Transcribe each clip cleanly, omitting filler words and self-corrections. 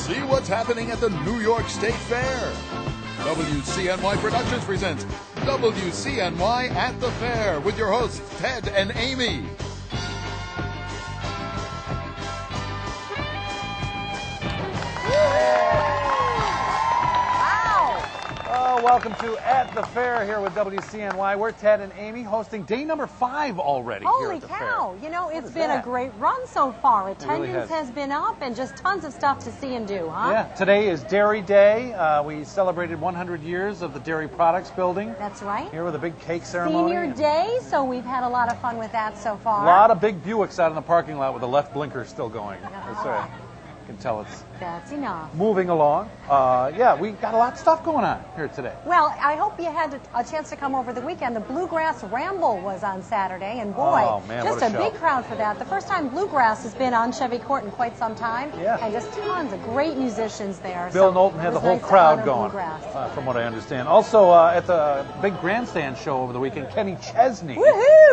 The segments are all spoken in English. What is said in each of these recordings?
See what's happening at the New York State Fair. WCNY Productions presents WCNY at the Fair with your hosts, Ted and Amy. Welcome to At the Fair here with WCNY. We're Ted and Amy hosting day number 5 already here at the fair. Holy cow! You know, it's been a great run so far. Attendance really has been up and just tons of stuff to see and do, huh? Yeah, today is Dairy Day. We celebrated 100 years of the Dairy Products Building. That's right. Here with a big cake ceremony. Senior Day, so we've had a lot of fun with that so far. A lot of big Buicks out in the parking lot with the left blinker still going. That's right. You can tell That's enough. Moving along. Yeah, we got a lot of stuff going on here today. Well, I hope you had a chance to come over the weekend. The Bluegrass Ramble was on Saturday, and boy, just a big crowd for that. The first time Bluegrass has been on Chevy Court in quite some time, and just tons of great musicians there. Bill Knowlton had the whole crowd going, from what I understand. Also, at the big grandstand show over the weekend, Kenny Chesney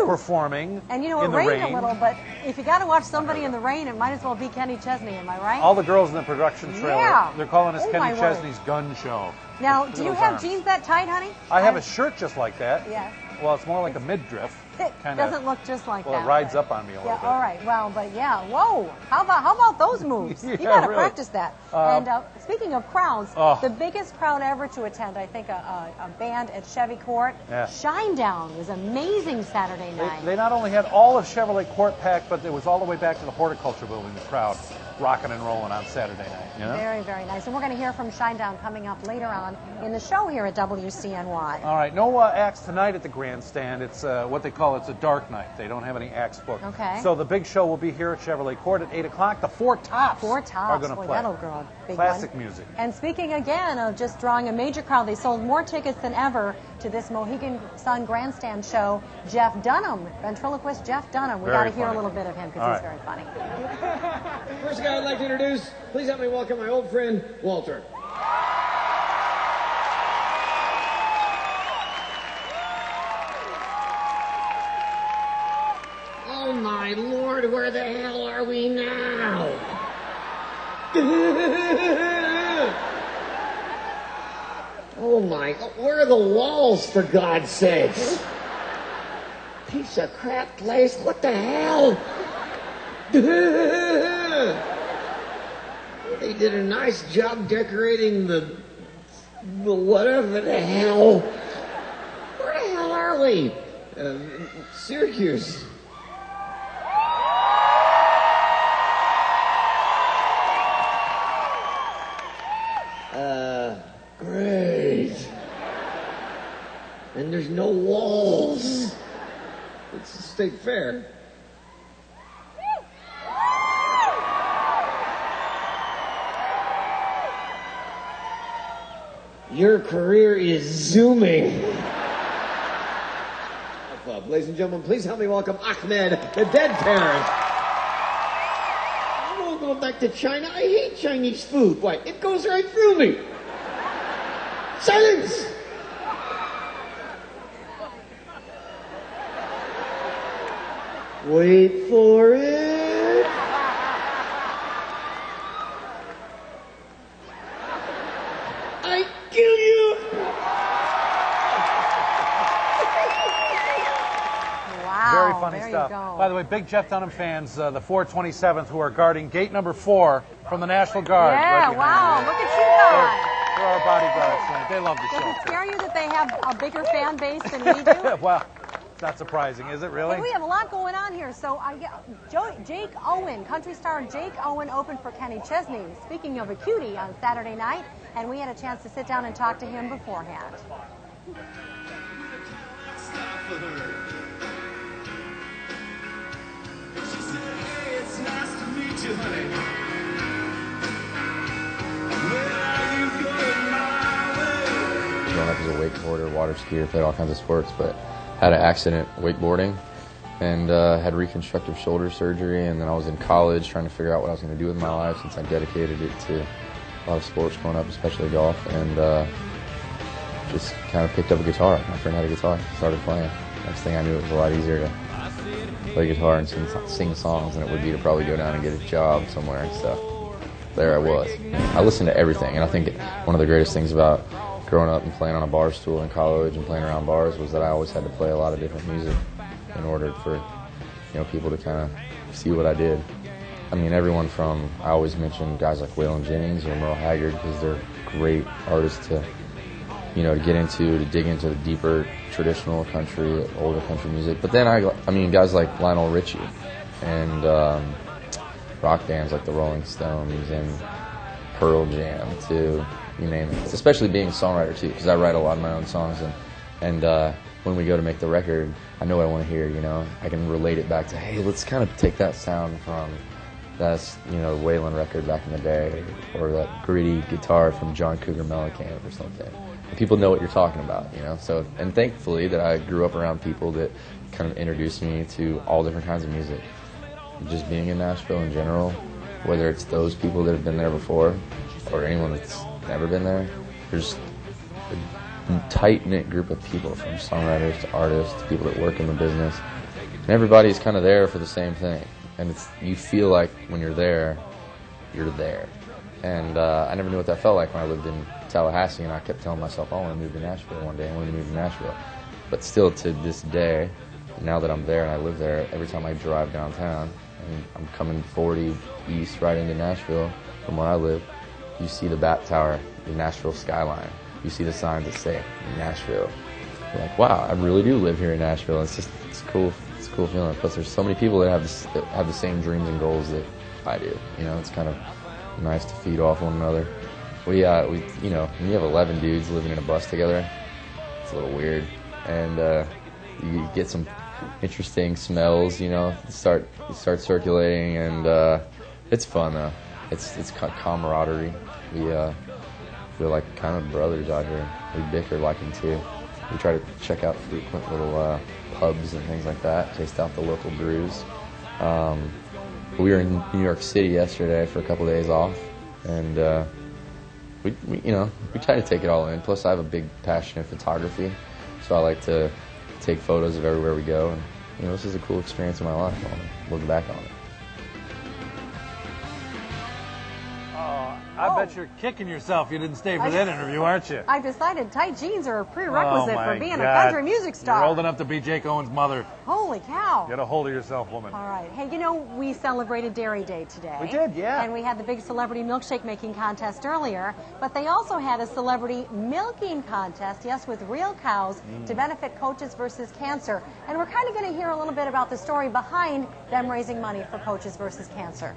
performing. And you know, it rained a little, but if you got to watch somebody in the rain, it might as well be Kenny Chesney, am I right? All the girls in the production trailer, they're calling us Kenny Chesney's gun show. Now, do you have jeans that tight, honey? I have a shirt just like that. Yes. Well, it's more like a midriff. It doesn't look just like that. Well, it rides up on me a little bit. All right. Well, but yeah. Whoa. How about those moves? You got to practice that. And speaking of crowds, the biggest crowd ever to attend, I think, a band at Chevy Court. Shinedown was amazing Saturday night. They not only had all of Chevrolet Court packed, but it was all the way back to the Horticulture Building, the crowd rocking and rolling on Saturday night. You know? Very, very nice. And we're going to hear from Shinedown coming up later on in the show here at WCNY. All right. No acts tonight at the grandstand. It's what they call it's a dark night. They don't have any acts booked. Okay. So the big show will be here at Chevrolet Court at 8 o'clock. The Four Tops are going to play. That'll grow a big classic one. Music. And speaking again of just drawing a major crowd, they sold more tickets than ever to this Mohegan Sun Grandstand show. Jeff Dunham, ventriloquist Jeff Dunham. We got to hear a little bit of him because he's very funny. First guy I'd like to introduce, please help me welcome my old friend, Walter. Oh my Lord, where the hell are we now? Oh my, where are the walls, for God's sakes? Piece of crap place, what the hell? They did a nice job decorating the whatever the hell. Where the hell are we? Syracuse. Great. And there's no walls. It's a state fair. Your career is zooming. Ladies and gentlemen, please help me welcome Ahmed, the dead parent. I won't go back to China. I hate Chinese food. Why? It goes right through me. Silence! Wait for it. I kill you. Wow. Very funny there stuff. You go. By the way, big Jeff Dunham fans, the 427th, who are guarding gate number 4 from the National Guard. Yeah, wow. Look at you guys. They're our bodyguards tonight. They love the show. Does it scare you that they have a bigger fan base than we do? Well, it's not surprising, is it really? Hey, we have a lot going on here. So Jake Owen, country star Jake Owen, opened for Kenny Chesney. Speaking of a cutie, on Saturday night, and we had a chance to sit down and talk to him beforehand. She said, hey, it's nice to meet you, honey. Growing up as a wakeboarder, water skier, played all kinds of sports, but had an accident wakeboarding and had reconstructive shoulder surgery. And then I was in college trying to figure out what I was going to do with my life since I dedicated it to a lot of sports growing up, especially golf. And just kind of picked up a guitar. My friend had a guitar, started playing. Next thing I knew, it was a lot easier to play guitar and sing songs than it would be to probably go down and get a job somewhere and stuff. there I was. I listened to everything, and I think one of the greatest things about growing up and playing on a bar stool in college and playing around bars was that I always had to play a lot of different music in order for people to kind of see what I did. I mean, everyone from, I always mention guys like Waylon Jennings or Merle Haggard because they're great artists to to get into, to dig into the deeper traditional country, older country music. But then I mean, guys like Lionel Richie and rock bands like the Rolling Stones and Pearl Jam too, you name it. Especially being a songwriter too, because I write a lot of my own songs, and when we go to make the record, I know what I want to hear. I can relate it back to, hey, let's kind of take that sound from that Waylon record back in the day, or that gritty guitar from John Cougar Mellencamp or something. And people know what you're talking about, So, and thankfully that I grew up around people that kind of introduced me to all different kinds of music. Just being in Nashville in general, whether it's those people that have been there before or anyone that's never been there, there's a tight-knit group of people, from songwriters to artists to people that work in the business, and everybody's kind of there for the same thing. And you feel like when you're there, you're there. And I never knew what that felt like when I lived in Tallahassee, and I kept telling myself, I want to move to Nashville one day, I want to move to Nashville. But still to this day, now that I'm there and I live there, every time I drive downtown, and I'm coming 40 east right into Nashville from where I live, you see the Bat Tower, the Nashville skyline. You see the signs that say Nashville. You're like, wow, I really do live here in Nashville. It's cool. It's a cool feeling. Plus, there's so many people that have the same dreams and goals that I do. It's kind of nice to feed off one another. When you have 11 dudes living in a bus together, it's a little weird, and you get some interesting smells. Start circulating, and it's fun though. It's camaraderie. We feel like kind of brothers out here. We bicker like them too. We try to check out frequent little pubs and things like that. Taste out the local brews. We were in New York City yesterday for a couple of days off, and we try to take it all in. Plus, I have a big passion in photography, so I like to take photos of everywhere we go. And this is a cool experience in my life. I'll look back on it. I bet you're kicking yourself you didn't stay for that interview, aren't you? I've decided tight jeans are a prerequisite for being a country music star. You're old enough to be Jake Owen's mother. Holy cow. Get a hold of yourself, woman. All right. Hey, we celebrated Dairy Day today. We did, yeah. And we had the big celebrity milkshake making contest earlier, but they also had a celebrity milking contest, yes, with real cows, to benefit Coaches versus Cancer. And we're kind of going to hear a little bit about the story behind them raising money for Coaches versus Cancer.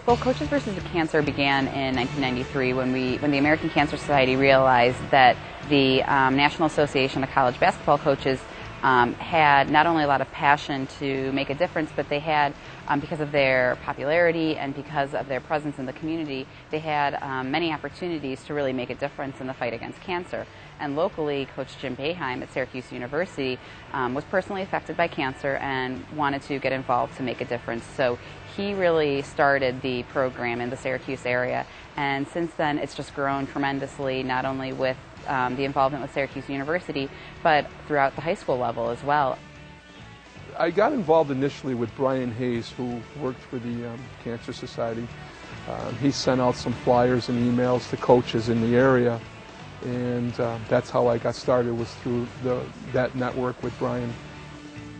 Well, Coaches versus Cancer began in 1993 when the American Cancer Society realized that the National Association of College Basketball Coaches had not only a lot of passion to make a difference, but they had, because of their popularity and because of their presence in the community, they had many opportunities to really make a difference in the fight against cancer. And locally, Coach Jim Boeheim at Syracuse University was personally affected by cancer and wanted to get involved to make a difference. So he really started the program in the Syracuse area, and since then it's just grown tremendously, not only with the involvement with Syracuse University, but throughout the high school level as well. I got involved initially with Brian Hayes, who worked for the Cancer Society. He sent out some flyers and emails to coaches in the area, and that's how I got started, was through that network with Brian.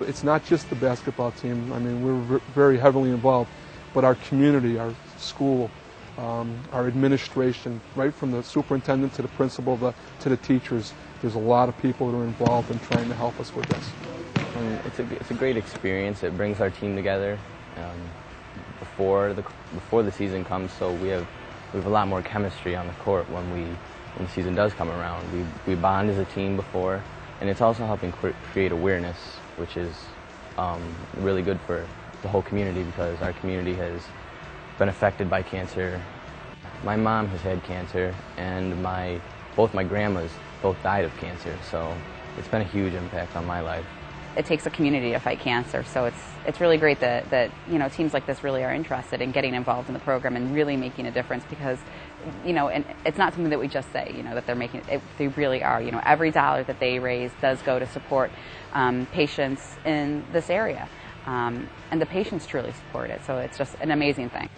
It's not just the basketball team. I mean, we're very heavily involved, but our community, our school, our administration, right from the superintendent to the principal to the teachers, there's a lot of people that are involved in trying to help us with this. It's a great experience. It brings our team together before the season comes, so we have a lot more chemistry on the court when the season does come around. We bond as a team before, and it's also helping create awareness, which is really good for the whole community, because our community has been affected by cancer. My mom has had cancer, and both my grandmas both died of cancer, so it's been a huge impact on my life. It takes a community to fight cancer, so it's really great that teams like this really are interested in getting involved in the program and really making a difference, because and it's not something that we just say that they're making it. They really are. Every dollar that they raise does go to support patients in this area. and the patients truly support it. So it's just an amazing thing.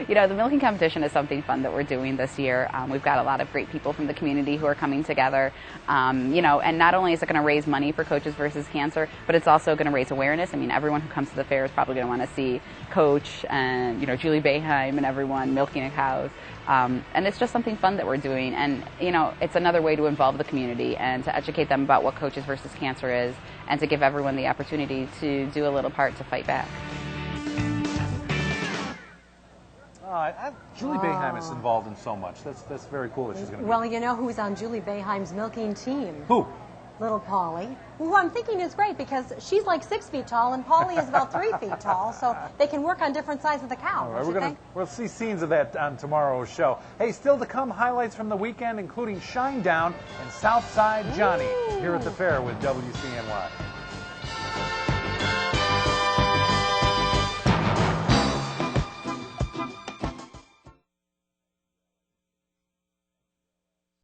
You know, the milking competition is something fun that we're doing this year. We've got a lot of great people from the community who are coming together. You know, and not only is it going to raise money for Coaches versus Cancer, but it's also going to raise awareness. I mean, everyone who comes to the fair is probably going to want to see Coach and, you know, Julie Boeheim and everyone milking the cows. And it's just something fun that we're doing. And, you know, it's another way to involve the community and to educate them about what Coaches versus Cancer is and to give everyone the opportunity to do a little part to fight back. Julie Boeheim is involved in so much. That's very cool that she's going to be. Well, you know who's on Julie Boeheim's milking team? Who? Little Polly, who I'm thinking is great because she's like 6 feet tall and Polly is about 3 feet tall, so they can work on different sides of the cow. All right, we'll see scenes of that on tomorrow's show. Hey, still to come, highlights from the weekend, including Shinedown and Southside Johnny here at the fair with WCNY.